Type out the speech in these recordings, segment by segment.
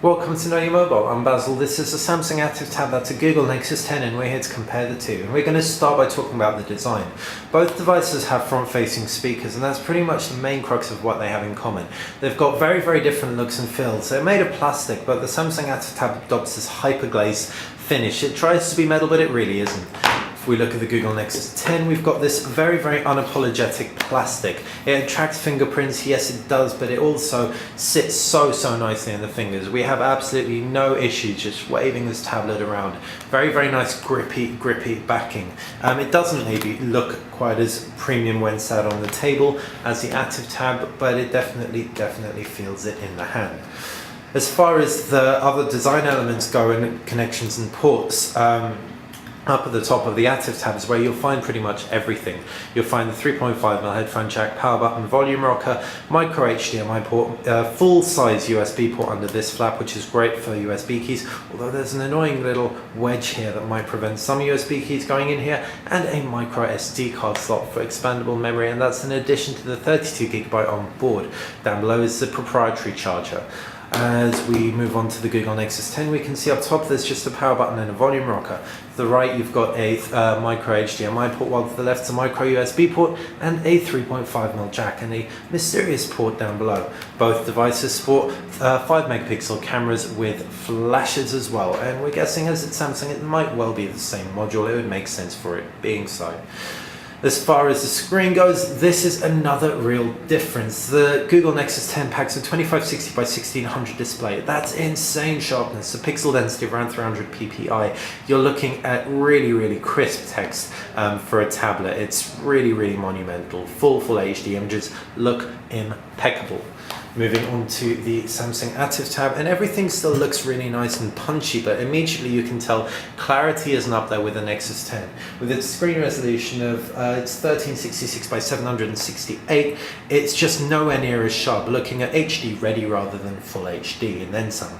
Welcome to Know Your Mobile. I'm Basil. This is a Samsung Ativ Tab. That's a Google Nexus 10, and we're here to compare the two. And we're going to start by talking about the design. Both devices have front-facing speakers, and that's pretty much the main crux of what they have in common. They've got very, very different looks and feels. They're made of plastic, but the Samsung Ativ Tab adopts this hyper-glaze finish. It tries to be metal, but it really isn't. If we look at the Google Nexus 10, we've got this very, very unapologetic plastic. It attracts fingerprints, yes it does, but it also sits so nicely in the fingers. We have absolutely no issue just waving this tablet around. Very, very nice grippy backing. It doesn't maybe look quite as premium when sat on the table as the Ativ Tab, but it definitely feels it in the hand. As far as the other design elements go and connections and ports, up at the top of the Ativ Tab is where you'll find pretty much everything. You'll find the 3.5mm headphone jack, power button, volume rocker, micro HDMI port, full-size USB port under this flap, which is great for USB keys, although there's an annoying little wedge here that might prevent some USB keys going in here, and a micro SD card slot for expandable memory, and that's in addition to the 32GB on board. Down below is the proprietary charger. As we move on to the Google Nexus 10, we can see up top there's just a power button and a volume rocker. To the right you've got a micro HDMI port, while to the left is a micro USB port and a 3.5mm jack and a mysterious port down below. Both devices sport 5MP cameras with flashes as well, and we're guessing as it's Samsung it might well be the same module. It would make sense for it being so. As far as the screen goes, this is another real difference. The Google Nexus 10 packs a 2560 by 1600 display. That's insane sharpness, a pixel density of around 300 ppi. You're looking at really crisp text for a tablet. It's really monumental. Full HD images look impeccable. Moving on to the Samsung Ativ Tab, and everything still looks really nice and punchy, but immediately you can tell clarity isn't up there with the Nexus 10. With its screen resolution of it's 1366 by 768, it's just nowhere near as sharp, looking at HD ready rather than full HD, and then some.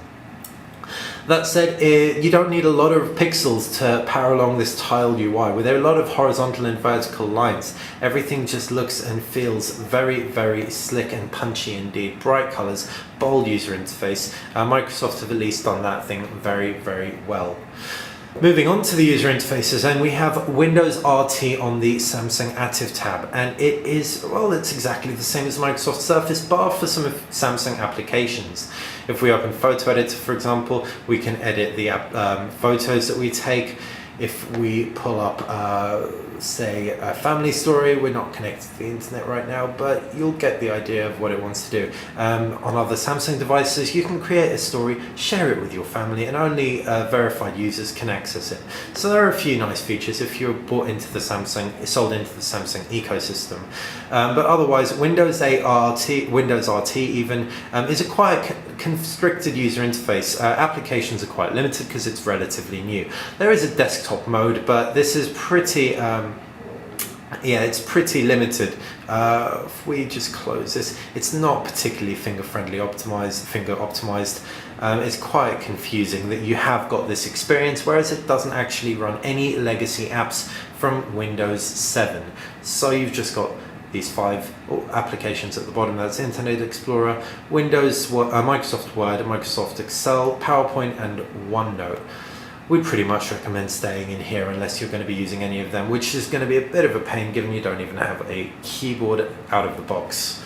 That said, you don't need a lot of pixels to power along this tiled UI. With a lot of horizontal and vertical lines, everything just looks and feels very slick and punchy indeed. Bright colors, bold user interface. Microsoft have at least done that thing very well. Moving on to the user interfaces, and we have Windows RT on the Samsung Ativ Tab, and it is, well, it's exactly the same as Microsoft Surface, bar for some of Samsung applications. If we open Photo Editor, for example, we can edit the photos that we take. If we pull up, say, a family story, we're not connected to the internet right now, but you'll get the idea of what it wants to do. On other Samsung devices, you can create a story, share it with your family, and only verified users can access it. So there are a few nice features if you're sold into the Samsung ecosystem. But otherwise, Windows RT even, is a quite constricted user interface. Applications are quite limited because it's relatively new. There is a desktop mode, but this is pretty it's pretty limited. If we just close this, it's not particularly finger optimized. It's quite confusing that you have got this experience, whereas it doesn't actually run any legacy apps from Windows 7. So you've just got these 5 applications at the bottom. That's Internet Explorer, Microsoft Word, Microsoft Excel, PowerPoint, and OneNote. We'd pretty much recommend staying in here unless you're going to be using any of them, which is going to be a bit of a pain given you don't even have a keyboard out of the box.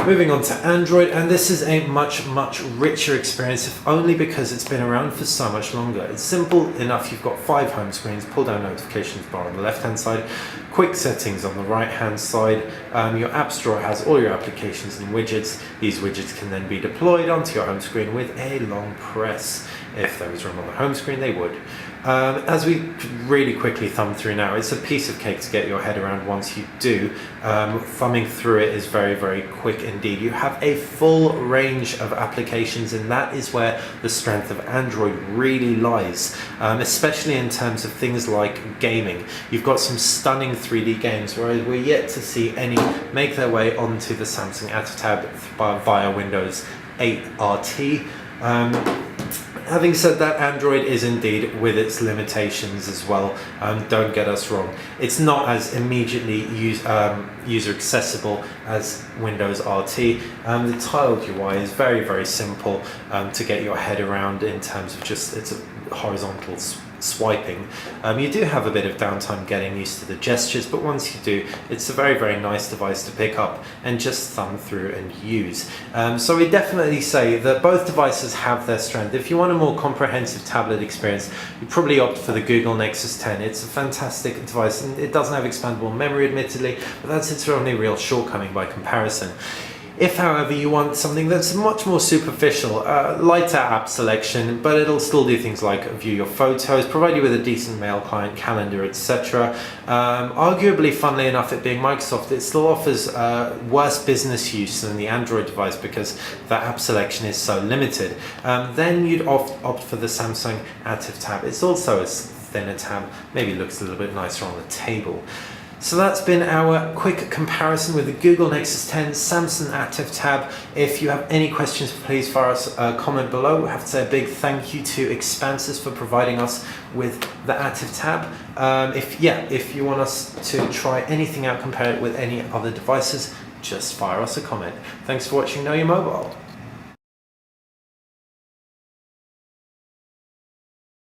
Moving on to Android, and this is a much richer experience, if only because it's been around for so much longer. It's simple enough. You've got 5 home screens, pull down notifications bar on the left hand side, quick settings on the right hand side. Your app store has all your applications and widgets. These widgets can then be deployed onto your home screen with a long press. If those run on the home screen, they would. As we really quickly thumb through now, it's a piece of cake to get your head around once you do. Thumbing through it is very quick indeed. You have a full range of applications, and that is where the strength of Android really lies, especially in terms of things like gaming. You've got some stunning 3D games, whereas we're yet to see any make their way onto the Samsung Ativ Tab via Windows 8 RT. Having said that, Android is indeed with its limitations as well. Don't get us wrong. It's not as immediately user accessible as Windows RT. The tiled UI is very, very simple to get your head around in terms of just it's a horizontal swiping. You do have a bit of downtime getting used to the gestures, but once you do, it's a very, very nice device to pick up and just thumb through and use. So we definitely say that both devices have their strength. If you want a more comprehensive tablet experience, you probably opt for the Google Nexus 10. It's a fantastic device, and it doesn't have expandable memory admittedly, but that's its only real shortcoming by comparison. If, however, you want something that's much more superficial, lighter app selection, but it'll still do things like view your photos, provide you with a decent mail client, calendar, etc. Arguably, funnily enough, it being Microsoft, it still offers worse business use than the Android device because that app selection is so limited. Then you'd opt for the Samsung Ativ Tab. It's also a thinner tab, maybe looks a little bit nicer on the table. So that's been our quick comparison with the Google Nexus 10, Samsung Ativ Tab. If you have any questions, please fire us a comment below. I have to say a big thank you to Expanses for providing us with the Ativ Tab. If you want us to try anything out, compare it with any other devices, just fire us a comment. Thanks for watching Know Your Mobile.